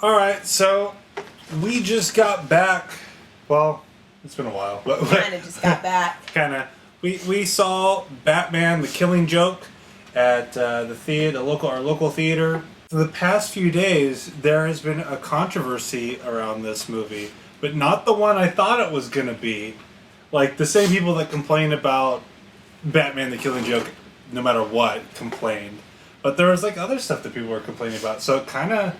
All right, so we just got back. Well, it's been a while, but Kind of just got back. kind of. We saw Batman: The Killing Joke at the theater, our local theater. For the past few days, there has been a controversy around this movie, but not the one I thought it was going to be. Like the same people that complain about Batman: The Killing Joke, no matter what, complained. But there was like other stuff that people were complaining about. So it kind of,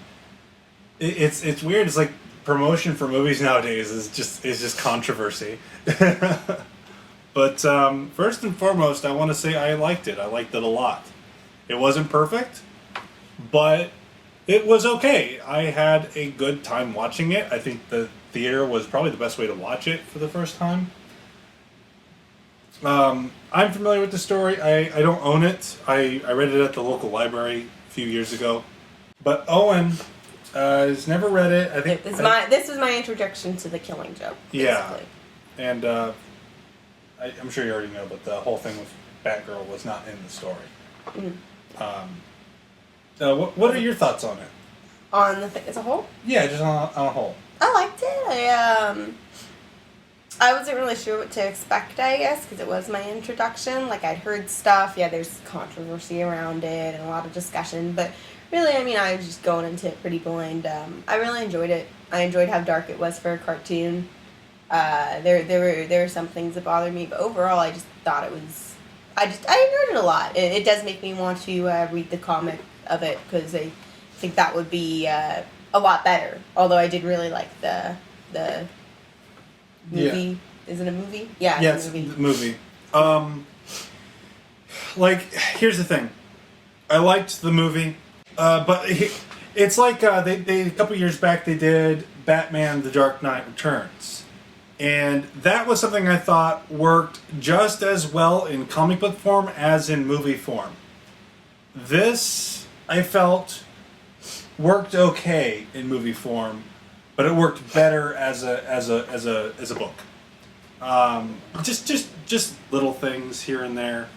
it's weird. It's like promotion for movies nowadays is just controversy. But first and foremost, I want to say I liked it. I liked it a lot. It wasn't perfect, but it was okay. I had a good time watching it. I think the theater was probably the best way to watch it for the first time. I'm familiar with the story. I don't own it. I read it at the local library a few years ago. But Owen has never read it. I think This was my introduction to The Killing Joke. Basically. Yeah, and I'm sure you already know, but the whole thing with Batgirl was not in the story. What are your thoughts on it? On the thing as a whole? Yeah, just on a whole. I liked it. I wasn't really sure what to expect, I guess, because it was my introduction. Like, I'd heard stuff. Yeah, there's controversy around it and a lot of discussion. But really, I mean, I was just going into it pretty blind. I really enjoyed it. I enjoyed how dark it was for a cartoon. There were some things that bothered me, but overall, I just thought it was... I enjoyed it a lot. It does make me want to read the comic of it, because I think that would be a lot better. Although I did really like the movie. Yeah. Is it a movie? Yeah, it's a movie. Like, here's the thing. I liked the movie, but it's like they a couple years back they did Batman: The Dark Knight Returns, and that was something I thought worked just as well in comic book form as in movie form. This I felt worked okay in movie form, but it worked better as a book. Just little things here and there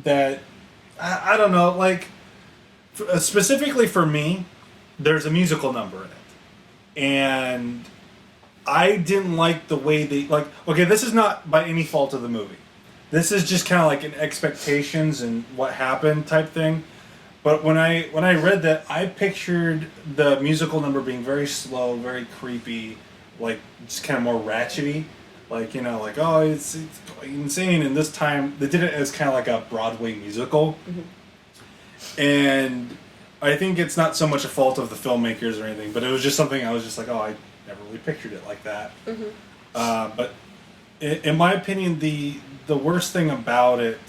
that I don't know. Like specifically for me, there's a musical number in it, and I didn't like the way they like. Okay, this is not by any fault of the movie. This is just kind of like an expectations and what happened type thing. But when I read that, I pictured the musical number being very slow, very creepy, like just kind of more ratchety, like like oh it's insane. And this time they did it as kind of like a Broadway musical, and I think it's not so much a fault of the filmmakers or anything, but it was just something I was just like, oh, I never really pictured it like that. But in my opinion, the worst thing about it.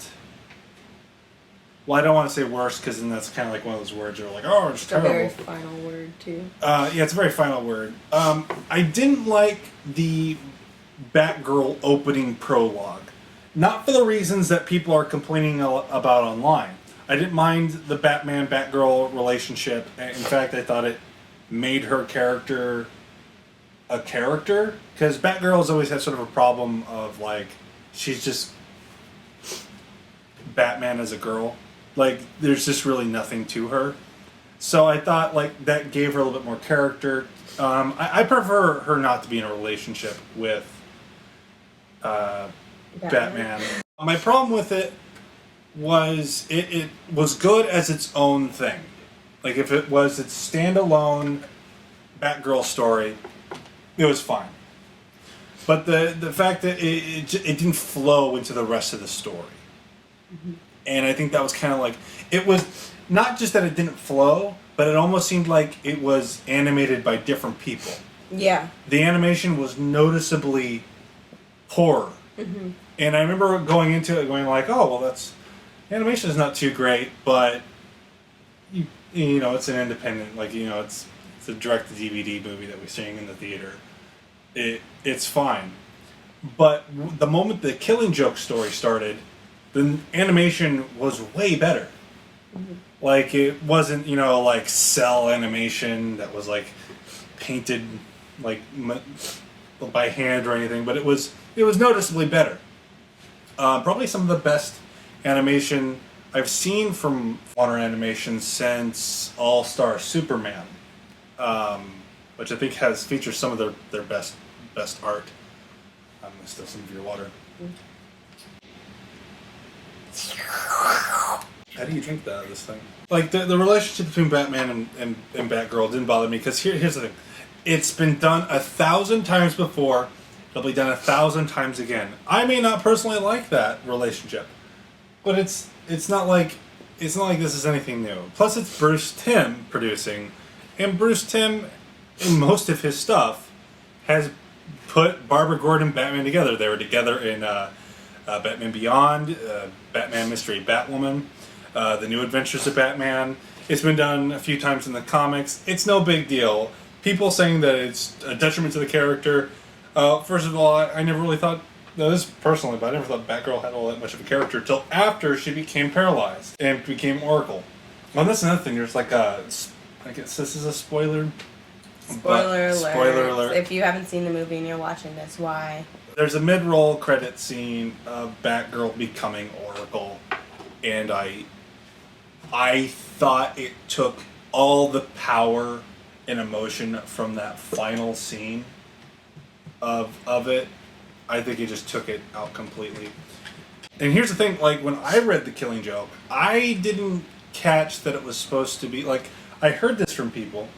Well, I don't want to say worse because then that's kind of like one of those words that are like, oh, it's terrible. It's a very final word, too. Yeah, it's a very final word. I didn't like the Batgirl opening prologue. Not for the reasons that people are complaining about online. I didn't mind the Batman-Batgirl relationship. In fact, I thought it made her character a character. Because Batgirl has always had sort of a problem of, like, she's just Batman as a girl. Like, there's just really nothing to her. So I thought, like, that gave her a little bit more character. I prefer her not to be in a relationship with Batman. My problem with it was it was good as its own thing. Like, if it was its standalone Batgirl story, it was fine. But the fact that it didn't flow into the rest of the story. And I think that was kind of like, it was not just that it didn't flow, but it almost seemed like it was animated by different people. Yeah. The animation was noticeably poorer. And I remember going into it going like, oh, well, animation is not too great, but it's an independent, like, it's a direct-to-DVD movie that we're seeing in the theater. It's fine. But the moment the Killing Joke story started, the animation was way better. Like, it wasn't, like cell animation that was like painted like by hand or anything, but it was noticeably better. Probably some of the best animation I've seen from modern animation since All-Star Superman. which I think features some of their best art. I'm gonna steal some of your water. How do you drink that out of this thing? Like the relationship between Batman and Batgirl didn't bother me because here's the thing. It's been done 1,000 times before. It'll be done 1,000 times again. I may not personally like that relationship, but it's not like this is anything new. Plus, it's Bruce Timm producing, and Bruce Timm, in most of his stuff, has put Barbara Gordon and Batman together. They were together in Batman Beyond, Batman Mystery Batwoman, The New Adventures of Batman. It's been done a few times in the comics. It's no big deal. People saying that it's a detriment to the character. First of all, I never really thought, this personally, but I never thought Batgirl had all that much of a character until after she became paralyzed and became Oracle. Well, that's another thing. There's like I guess this is a spoiler. Spoiler alert. Spoiler alert. If you haven't seen the movie and you're watching this, why? There's a mid-roll credit scene of Batgirl becoming Oracle, and I thought it took all the power and emotion from that final scene of it. I think it just took it out completely. And here's the thing, like when I read The Killing Joke, I didn't catch that it was supposed to be like, I heard this from people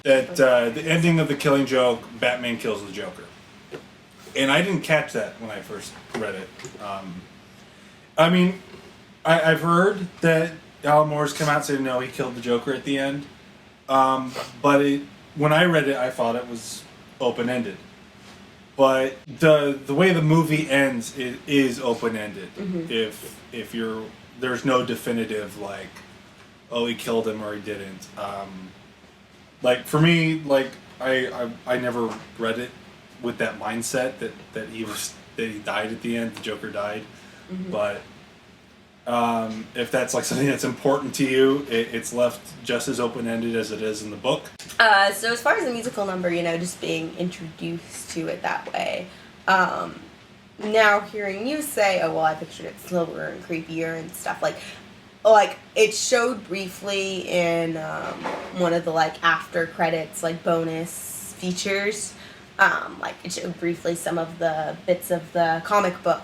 that the ending of The Killing Joke, Batman kills the Joker. And I didn't catch that when I first read it. I mean, I've heard that Alan Moore's come out and said no, he killed the Joker at the end. But when I read it, I thought it was open-ended. But the way the movie ends is open-ended. Mm-hmm. If there's no definitive like, oh, he killed him or he didn't. Like for me, like I never read it with that mindset that he died at the end. The Joker died. Mm-hmm. But if that's like something that's important to you, it's left just as open-ended as it is in the book. So as far as the musical number, just being introduced to it that way, now hearing you say, oh, well, I pictured it slower and creepier and stuff, like it showed briefly in one of the, like, after credits, like, bonus features, like, it showed briefly some of the bits of the comic book,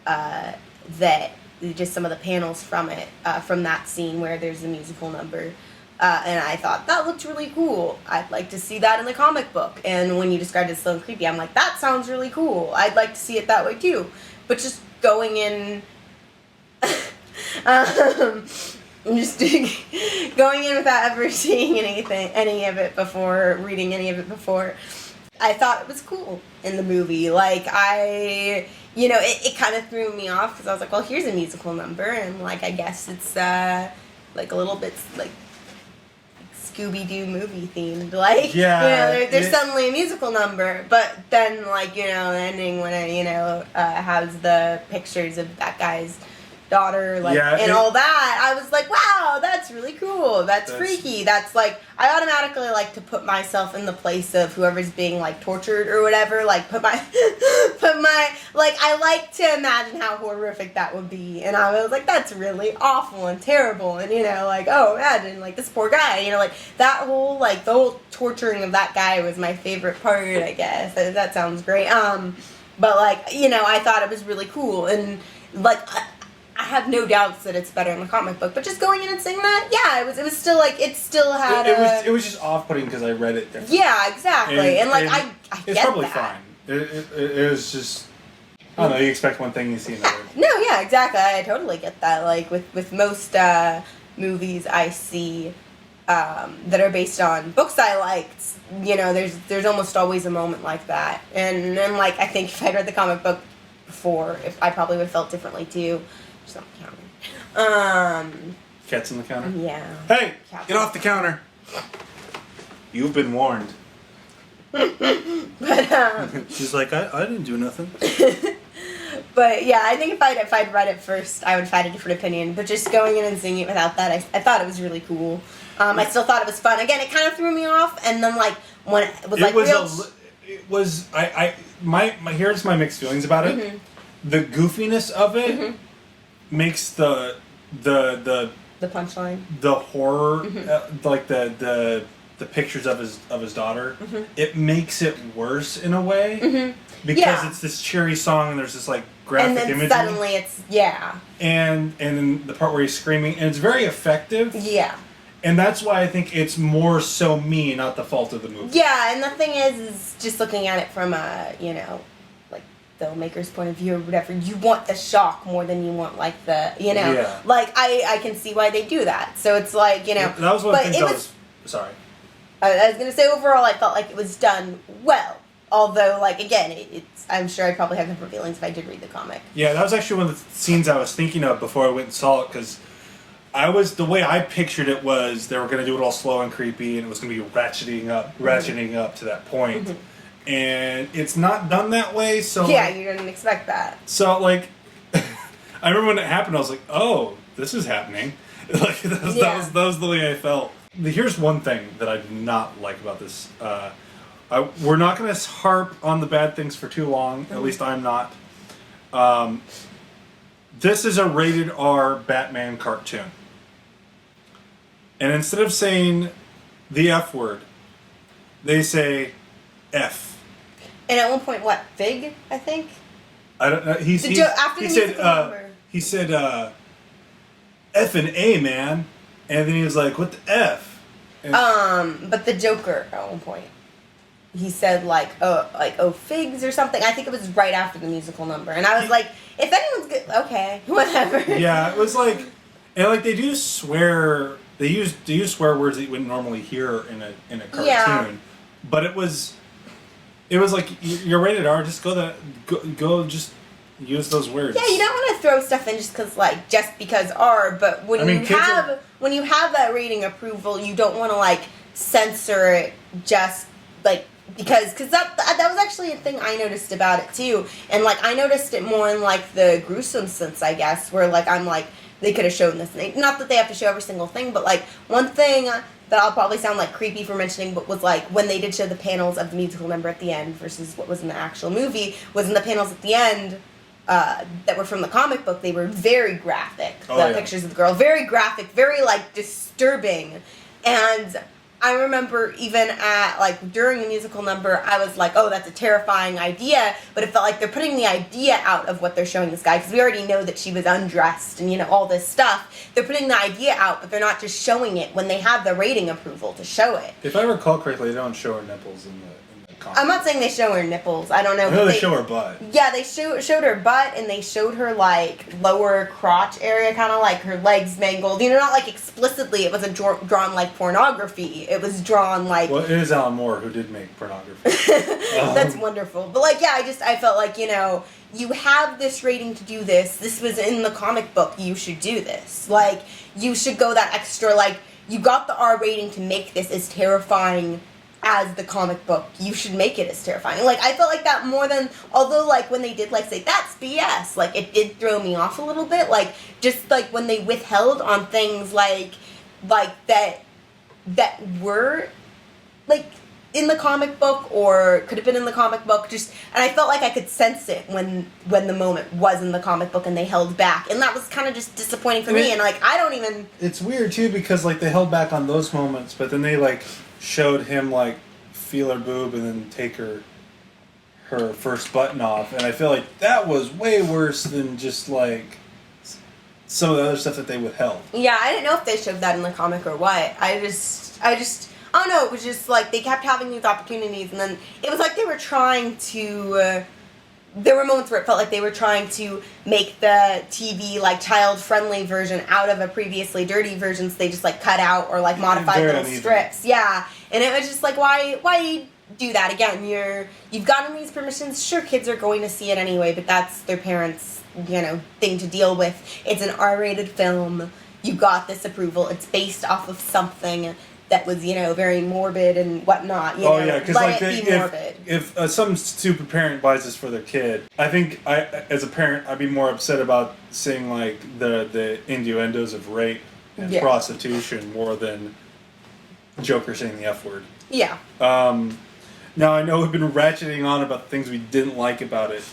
that just some of the panels from it, from that scene where there's a musical number. And I thought, that looked really cool. I'd like to see that in the comic book. And when you described it as slow and creepy, I'm like, that sounds really cool. I'd like to see it that way too. But just going in... just going in without ever seeing any of it before, reading any of it before, I thought it was cool in the movie. Like, it kind of threw me off because I was like, well, here's a musical number, and, like, I guess it's, like, a little bit, like, Scooby-Doo movie themed. Like, yeah, there's suddenly a musical number, but then, like, the ending when it, has the pictures of that guy's daughter, like, and all that, I was like, wow, that's really cool. That's freaky. That's, like, I automatically like to put myself in the place of whoever's being, like, tortured or whatever, like, like, I like to imagine how horrific that would be, and I was like, that's really awful and terrible, and, like, oh, imagine, like, this poor guy, like, that whole, like, the whole torturing of that guy was my favorite part, I guess. That sounds great. But, like, I thought it was really cool, and, like, I have no doubts that it's better in the comic book, but just going in and saying that, yeah, it was still like it still had. It was just off-putting because I read it differently. Yeah, exactly, and like I get it's probably that. fine. It was just, I don't know. You expect one thing, you see another. No, yeah, exactly. I totally get that. Like with most movies I see that are based on books I liked, there's almost always a moment like that, and then like I think if I'd read the comic book before, if I probably would have felt differently too. Just on the counter. Cat's on the counter? Yeah. Hey! Get off the counter! You've been warned. But, she's like, I didn't do nothing. But, yeah, I think if I'd read it first, I would have had a different opinion. But just going in and seeing it without that, I thought it was really cool. I still thought it was fun. Again, it kind of threw me off, and then, like, when it was, like, here's my mixed feelings about it. Mm-hmm. The goofiness of it, mm-hmm. makes the punchline, the horror, mm-hmm. Like the the pictures of his daughter, it makes it worse in a way because Yeah. it's this cheery song and there's this like graphic and then imagery. suddenly it's And then the part where he's screaming, and it's very effective. Yeah. And that's why I think it's more so me, not the fault of the movie. Yeah, and the thing is just looking at it from a, like filmmaker's point of view or whatever, you want the shock more than you want like the, Yeah. like I can see why they do that. So it's like, That was one of the things I was sorry. I was gonna say overall I felt like it was done well. Although, like, again, it's I'm sure I'd probably have different feelings if I did read the comic. Yeah, that was actually one of the scenes I was thinking of before I went and saw it, because the way I pictured it was they were going to do it all slow and creepy, and it was going to be ratcheting up to that point. And it's not done that way, so... Yeah, you didn't expect that. So, like, I remember when it happened, I was like, oh, this is happening. Like, that was the way I felt. Here's one thing that I did not like about this. We're not going to harp on the bad things for too long. At least I'm not. This is a rated R Batman cartoon. And instead of saying the F word, they say F. And at one point, what, Fig, I think? I don't know. After the musical number. He said, F and A, man. And then he was like, what the F? And But the Joker, at one point, he said, oh, figs or something. I think it was right after the musical number. And I was like, if anyone's good, okay, whatever. Yeah, it was like, and like they do swear, they use swear words that you wouldn't normally hear in a cartoon. Yeah. But it was like, you're rated R, just go just use those words. Yeah, you don't want to throw stuff in just because R, but when you have that rating approval, you don't want to censor it just because that was actually a thing I noticed about it too, and I noticed it more in the gruesome sense, I guess, where they could have shown this thing. Not that they have to show every single thing, but one thing that I'll probably sound creepy for mentioning, but was when they did show the panels of the musical number at the end versus what was in the actual movie, was in the panels at the end that were from the comic book, they were very graphic. Pictures of the girl, very graphic, very disturbing. And I remember even at during the musical number, I was like, oh, that's a terrifying idea, but it felt like they're putting the idea out of what they're showing this guy, because we already know that she was undressed and all this stuff. They're putting the idea out, but they're not just showing it when they have the rating approval to show it. If I recall correctly, they don't show her nipples in the comic. I'm not saying they show her nipples. I don't know. I know they show her butt. Yeah, they showed her butt, and they showed her lower crotch area, kind of her legs mangled. Not explicitly. It wasn't drawn like pornography. It was drawn Well, it is Alan Moore who did make pornography. That's wonderful. But I felt you have this rating to do this. This was in the comic book. You should do this. You should go that extra. You got the R rating to make this as terrifying as the comic book. You should make it as terrifying. I felt that more than, although when they did say that's BS, it did throw me off a little bit. Just when they withheld on things that were in the comic book or could have been in the comic book, and I felt I could sense it when the moment was in the comic book and they held back, and that was kind of just disappointing for me. And I don't even. It's weird too, because they held back on those moments, but then they showed him feel her boob and then take her first button off, and I feel that was way worse than just some of the other stuff that they withheld. Yeah, I didn't know if they showed that in the comic or what. I don't know, it was just they kept having these opportunities, and then it was they were trying to there were moments where it felt they were trying to make the TV child-friendly version out of a previously dirty version, so they just cut out or modified little strips. Yeah, and it was just why do that again? You've gotten these permissions. Sure, kids are going to see it anyway, but that's their parents' thing to deal with. It's an R-rated film. You got this approval. It's based off of something that was, very morbid and whatnot. Because morbid. If some stupid parent buys this for their kid, I think as a parent, I'd be more upset about seeing the innuendos of rape and prostitution more than Joker saying the F word. Yeah. Now I know we've been ratcheting on about things we didn't like about it,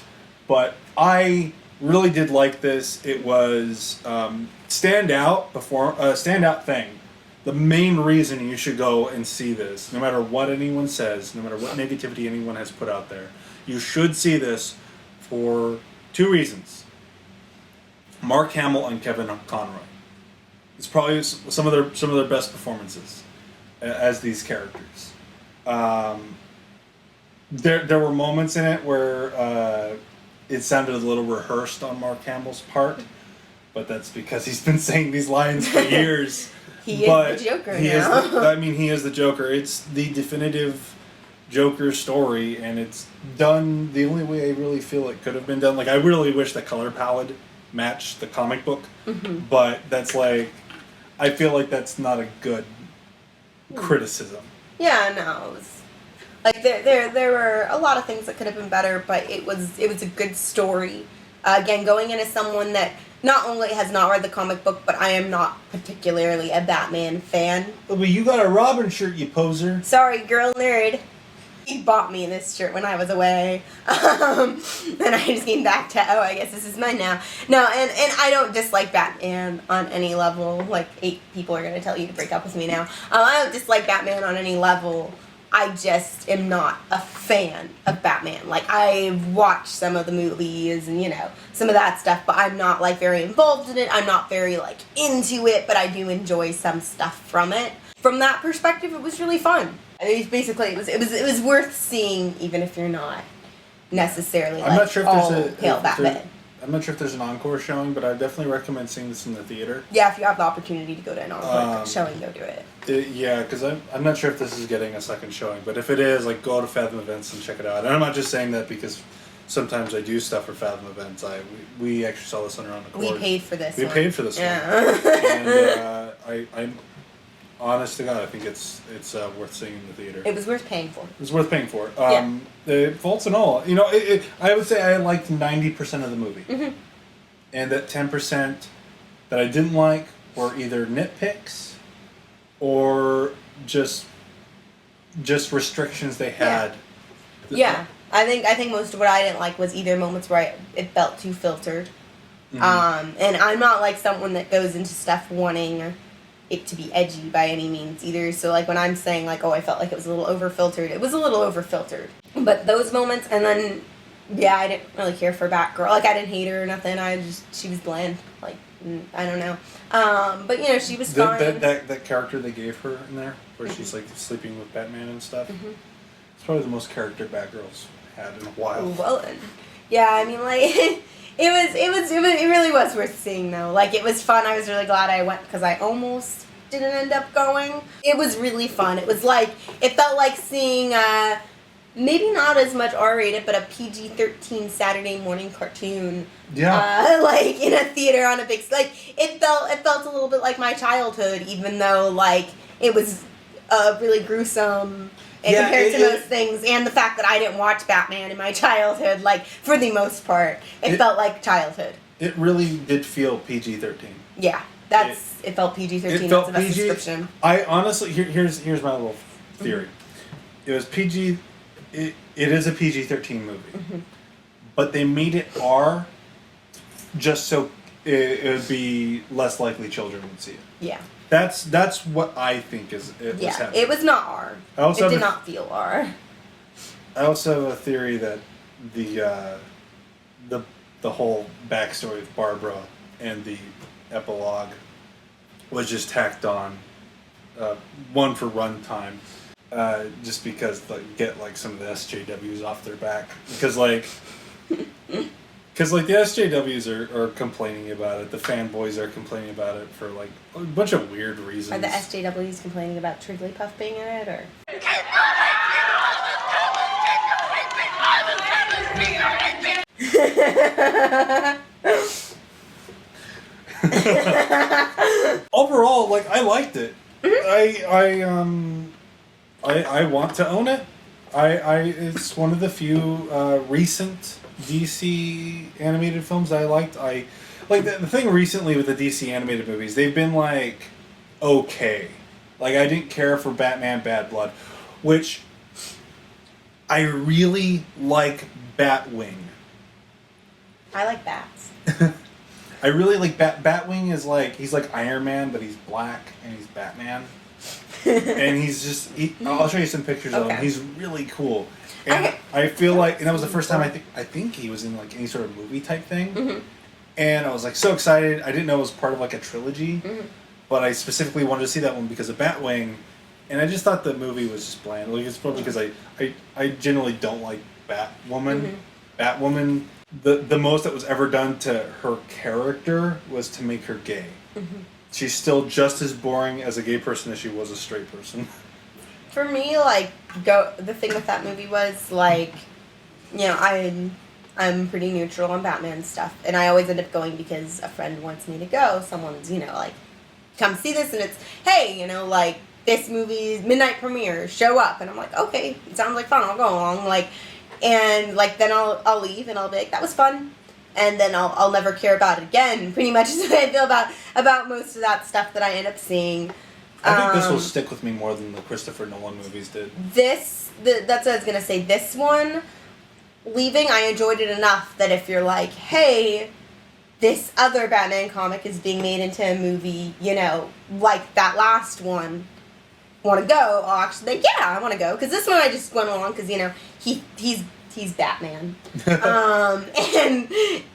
but I really did like this. It was standout thing. the main reason you should go and see this, no matter what anyone says, no matter what negativity anyone has put out there, you should see this for two reasons. Mark Hamill and Kevin Conroy. It's probably some of their best performances as these characters. There were moments in it where it sounded a little rehearsed on Mark Hamill's part, but that's because he's been saying these lines for years. He is the Joker now. He is the Joker. It's the definitive Joker story, and it's done the only way I really feel it could have been done. Like, I really wish the color palette matched the comic book, but that's like, I feel like that's not a good criticism. Yeah, no, it was, like there were a lot of things that could have been better, but it was a good story. Again, going in as someone that not only has not read the comic book, but I am not particularly a Batman fan. But you got a Robin shirt, you poser. Sorry, girl nerd. He bought me this shirt when I was away. And I just came back to, I guess this is mine now. No, and I don't dislike Batman on any level. Like, 8 people are going to tell you to break up with me now. I don't dislike Batman on any level. I just am not a fan of Batman. Like, I've watched some of the movies and, some of that stuff, but I'm not, like, very involved in it. I'm not very, like, into it, but I do enjoy some stuff from it. From that perspective, it was really fun. Basically, it was worth seeing, even if you're not necessarily I'm not sure if Batman. I'm not sure if there's an encore showing, but I definitely recommend seeing this in the theater. Yeah, if you have the opportunity to go to an encore showing, go do it. Yeah, because I'm not sure if this is getting a second showing, but if it is, like, go to Fathom Events and check it out. And I'm not just saying that because sometimes I do stuff for Fathom Events. We actually saw this on our own accord. We paid for this. We paid for this one. And I'm honest to God, I think it's worth seeing in the theater. It was worth paying for. It was worth paying for. The faults and all, I would say I liked 90% of the movie, and that 10% that I didn't like were either nitpicks or just restrictions they had. Yeah, I think most of what I didn't like was either moments where it felt too filtered, and I'm not like someone that goes into stuff wanting it to be edgy by any means either. So, like, when I'm saying, like, I felt like it was a little over-filtered, it was a little over-filtered. But those moments, and then, yeah, I didn't really care for Batgirl. Like, I didn't hate her or nothing. she was bland. Like, I don't know. But, she was fine. That character they gave her in there, where she's, like, sleeping with Batman and stuff, it's probably the most character Batgirl's had in a while. Well, yeah, I mean, like... It really was worth seeing, though. Like, it was fun. I was really glad I went because I almost didn't end up going. It was really fun. It was like, it felt like seeing, maybe not as much R-rated, but a PG-13 Saturday morning cartoon. Yeah. Like, in a theater on a big, like, it felt a little bit like my childhood, even though, like, it was really gruesome. And compared to most things, and the fact that I didn't watch Batman in my childhood, like, for the most part, it felt like childhood. It really did feel PG-13. Yeah, it felt PG-13. It felt that's the best PG. description. I honestly, here's my little theory. It was PG. It is a PG-13 movie, but they made it R, just so it would be less likely children would see it. Yeah. That's what I think was happening. It was not R. It did not feel R. I also have a theory that the whole backstory of Barbara and the epilogue was just tacked on, one for runtime, just because get like some of the SJWs off their back, because the SJWs are complaining about it, the fanboys are complaining about it for like a bunch of weird reasons. Are the SJWs complaining about Trigglypuff being in it, or? Overall, like, I liked it. I want to own it. It's one of the few recent DC animated films I liked. The thing recently with the DC animated movies, they've been like okay. Like, I didn't care for Batman Bad Blood, which I really like Batwing. I like bats. I really like Batwing is like he's like Iron Man, but he's black and he's Batman, and he's just. I'll show you some pictures of him. He's really cool. And I feel like, and that was the first time I think he was in like any sort of movie type thing, and I was like so excited. I didn't know it was part of like a trilogy, but I specifically wanted to see that one because of Batwing, and I just thought the movie was just bland. Like it's probably because I generally don't like Batwoman. Batwoman, the most that was ever done to her character was to make her gay. She's still just as boring as a gay person as she was a straight person. For me, like, the thing with that movie was, like, you know, I'm pretty neutral on Batman stuff, and I always end up going because a friend wants me to go. Someone's, you know, like, come see this, and it's, hey, you know, like, this movie's midnight premiere, show up, and I'm like, okay, it sounds like fun, I'll go along, like, and, like, then I'll leave, and I'll be like, that was fun, and then I'll never care about it again, pretty much is the way I feel about most of that stuff that I end up seeing. I think this will stick with me more than the Christopher Nolan movies did. That's what I was going to say. This one, leaving, I enjoyed it enough that if you're like, hey, this other Batman comic is being made into a movie, you know, like that last one, want to go? I'll actually like, yeah, I want to go. Because this one I just went along because, you know, he's Batman.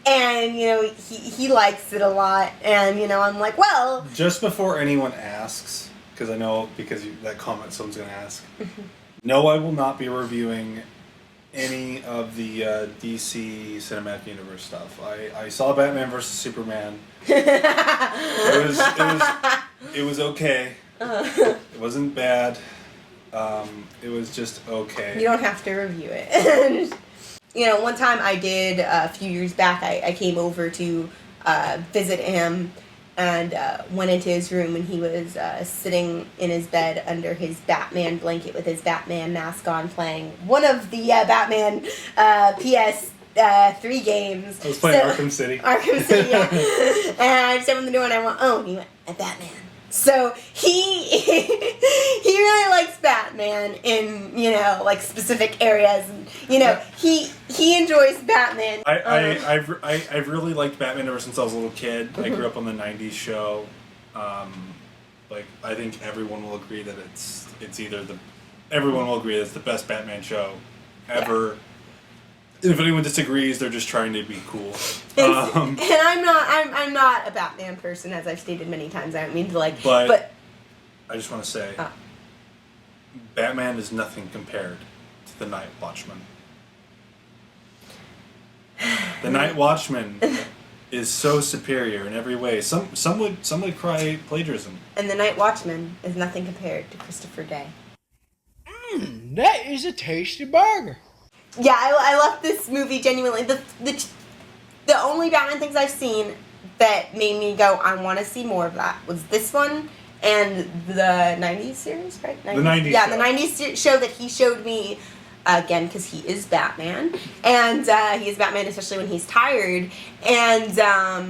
And, you know, he likes it a lot. And, you know, I'm like, well. Just before anyone asks, because I know that comment someone's going to ask. No, I will not be reviewing any of the DC Cinematic Universe stuff. I saw Batman vs. Superman. It was okay. It wasn't bad. It was just okay. You don't have to review it. You know, one time I did, a few years back, I came over to visit him and went into his room, and he was sitting in his bed under his Batman blanket with his Batman mask on, playing one of the Batman PS3 games. I was playing Arkham City. Arkham City, yeah. And I just opened the door and I went, oh, and he went, a Batman. So he really likes Batman in, you know, like specific areas, and you know he enjoys Batman. I've really liked Batman ever since I was a little kid. I grew up on the '90s show. Like I think everyone will agree that it's everyone will agree that it's the best Batman show ever. Yeah. If anyone disagrees, they're just trying to be cool. And I'm not a Batman person, as I've stated many times. I don't mean to like, but I just want to say, Batman is nothing compared to the Night Watchman. The Night Watchman is so superior in every way. Some would cry plagiarism. And the Night Watchman is nothing compared to Christopher Day. That is a tasty burger. Yeah, I love this movie genuinely. The only Batman things I've seen that made me go, I want to see more of that, was this one and the 90s series, right? 90s? The 90s yeah, show. The 90s show that he showed me, again, because he is Batman. And he is Batman especially when he's tired. And that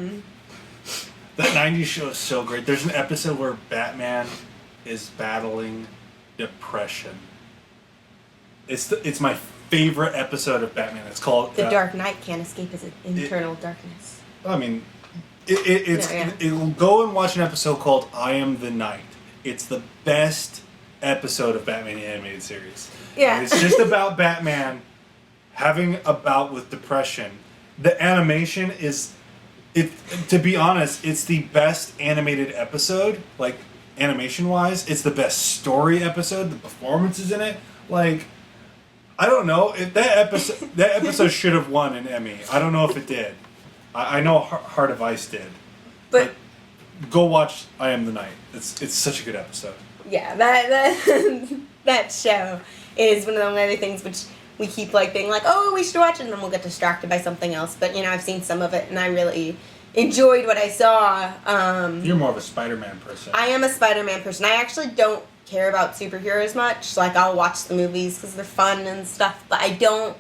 90s show is so great. There's an episode where Batman is battling depression. It's my favorite episode of Batman. It's called The Dark Knight can't escape his internal darkness. I mean, it'll go and watch an episode called I Am the Night. It's the best episode of Batman the Animated Series. Yeah. And it's just about Batman having a bout with depression. The animation to be honest, it's the best animated episode, like animation wise. It's the best story episode. The performances in it, like, I don't know. That episode should have won an Emmy. I don't know if it did. I know Heart of Ice did. But go watch I Am the Night. It's such a good episode. Yeah, that show is one of the other things which we keep like being like, oh, we should watch it, and then we'll get distracted by something else. But, you know, I've seen some of it, and I really enjoyed what I saw. You're more of a Spider-Man person. I am a Spider-Man person. I actually don't care about superheroes much. Like, I'll watch the movies because they're fun and stuff, but I don't.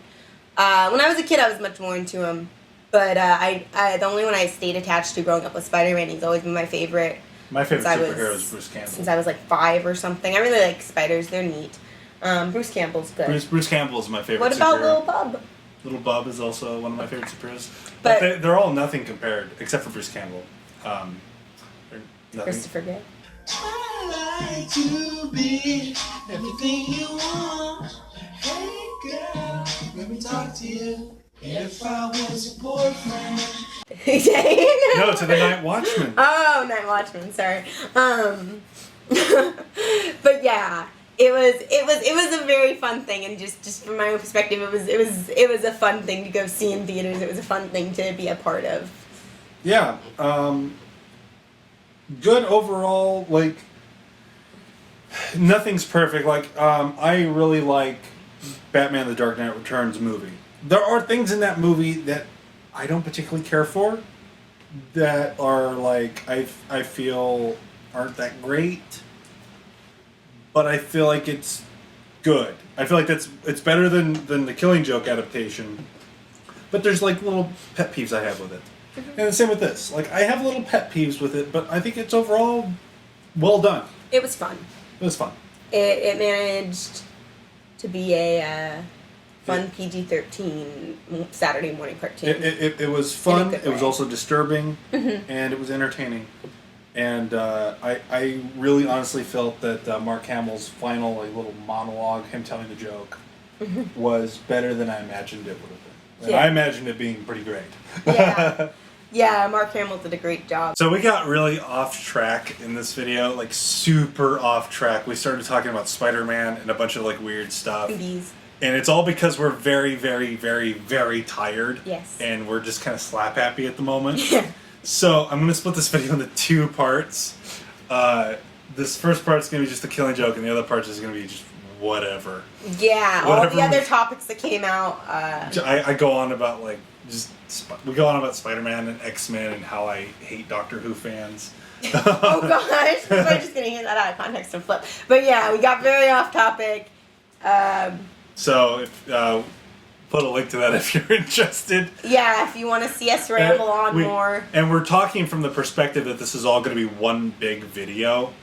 When I was a kid, I was much more into them. But the only one I stayed attached to growing up was Spider-Man. He's always been my favorite. My favorite superhero is Bruce Campbell. Since I was like 5 or something. I really like spiders. They're neat. Bruce Campbell's good. Bruce Campbell is my favorite superhero. What about Lil Bub? Little Bub is also one of my favorite superheroes. But they're all nothing compared, except for Bruce Campbell. They're nothing. Christopher Gay. I like to be everything you want. Hey girl, let me talk to you. If I was your boyfriend. No, to the Night Watchman. Oh, Night Watchman. Sorry. But yeah, it was a very fun thing, and just from my own perspective, it was a fun thing to go see in theaters. It was a fun thing to be a part of. Yeah. Good overall. Like, nothing's perfect. Like, I really like Batman: The Dark Knight Returns movie. There are things in that movie that I don't particularly care for, that are like I feel aren't that great, but I feel like it's good. I feel like it's better than the Killing Joke adaptation. But there's like little pet peeves I have with it. And the same with this. Like, I have little pet peeves with it, but I think it's overall well done. It was fun. It was fun. It managed to be a fun PG-13 Saturday morning cartoon. It was fun. In a good It was way. also disturbing, and it was entertaining. And I really honestly felt that Mark Hamill's final little monologue, him telling the joke, was better than I imagined it would have been. And Yeah. I imagined it being pretty great. Yeah. Yeah, Mark Hamill did a great job. So we got really off track in this video, like super off track. We started talking about Spider-Man and a bunch of like weird stuff. Movies. And it's all because we're very, very, very, very tired. Yes. And we're just kind of slap happy at the moment. Yeah. So I'm going to split this video into two parts. This first part's going to be just the Killing Joke, and the other part is going to be just whatever. Yeah, all Whatever the other we- topics that came out. I go on about like we go on about Spider-Man and X-Men and how I hate Doctor Who fans. Oh gosh, we're just gonna get that out of context and flip. But yeah, we got very off topic. So if put a link to that if you're interested. Yeah, if you want to see us ramble on more. And we're talking from the perspective that this is all going to be one big video.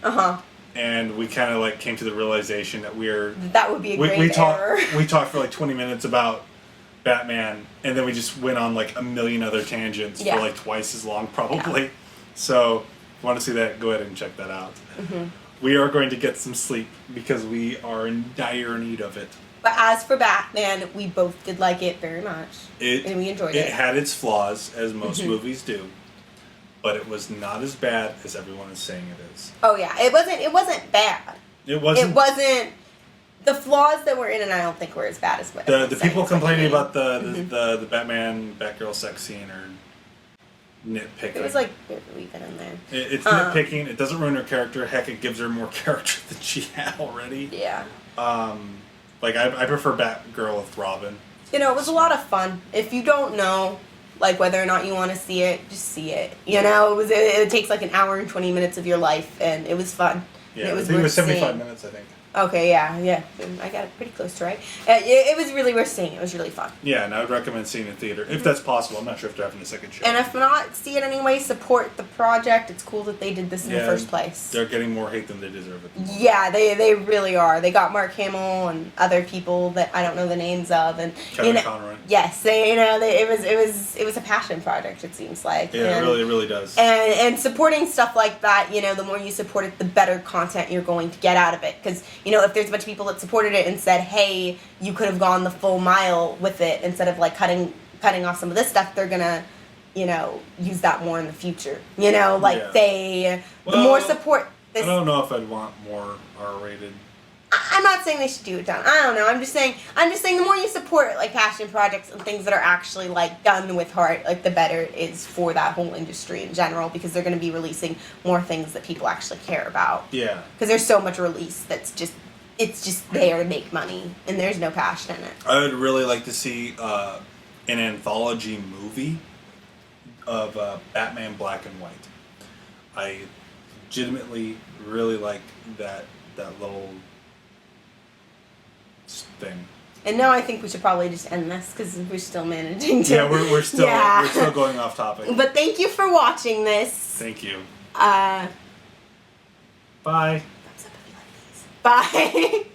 And we kind of like came to the realization that That would be a great error. We talked for like 20 minutes about Batman, and then we just went on like a million other tangents for like twice as long probably. Yeah. So if you want to see that, go ahead and check that out. We are going to get some sleep because we are in dire need of it. But as for Batman, we both did like it very much. And we enjoyed it. It had its flaws, as most movies do. But it was not as bad as everyone is saying it is. Oh yeah, it wasn't bad. It wasn't. It wasn't. The flaws that were in it, I don't think were as bad as what The everyone's saying. people It's like, complaining about the Batman Batgirl sex scene are nitpicking. It was like barely even in there. It's nitpicking. It doesn't ruin her character. Heck, it gives her more character than she had already. Yeah. Like I prefer Batgirl with Robin. You know, it was a lot of fun. If you don't know, like, whether or not you want to see it, just see it. You know, it takes like an hour and 20 minutes of your life, and it was fun. Yeah, it was I think it was worth 75 seeing. minutes, I think. Okay, yeah. I got it pretty close to right. It was really worth seeing. It was really fun. Yeah, and I would recommend seeing it in theater, if that's possible. I'm not sure if they're having a second show. And if not, see it anyway. Support the project. It's cool that they did this in the first place. They're getting more hate than they deserve at the moment. Yeah, they really are. They got Mark Hamill and other people that I don't know the names of, and Kevin Conroy. Yes, it was a passion project. It seems like. Yeah, and, it really does. And supporting stuff like that, the more you support it, the better content you're going to get out of it. Because if there's a bunch of people that supported it and said, "Hey, you could have gone the full mile with it instead of like cutting off some of this stuff," they're gonna, use that more in the future. The more support. I don't know if I'd want more R-rated. I'm not saying they should do it done. I don't know. I'm just saying the more you support like passion projects and things that are actually like done with heart, like the better it is for that whole industry in general, because they're going to be releasing more things that people actually care about. Yeah. Because there's so much release that's just there to make money, and there's no passion in it. I would really like to see an anthology movie of Batman Black and White. I legitimately really like that little thing. And now I think we should probably just end this because we're still managing to. Yeah, we're still going off topic. But thank you for watching this. Thank you. Bye. Bye. Bye.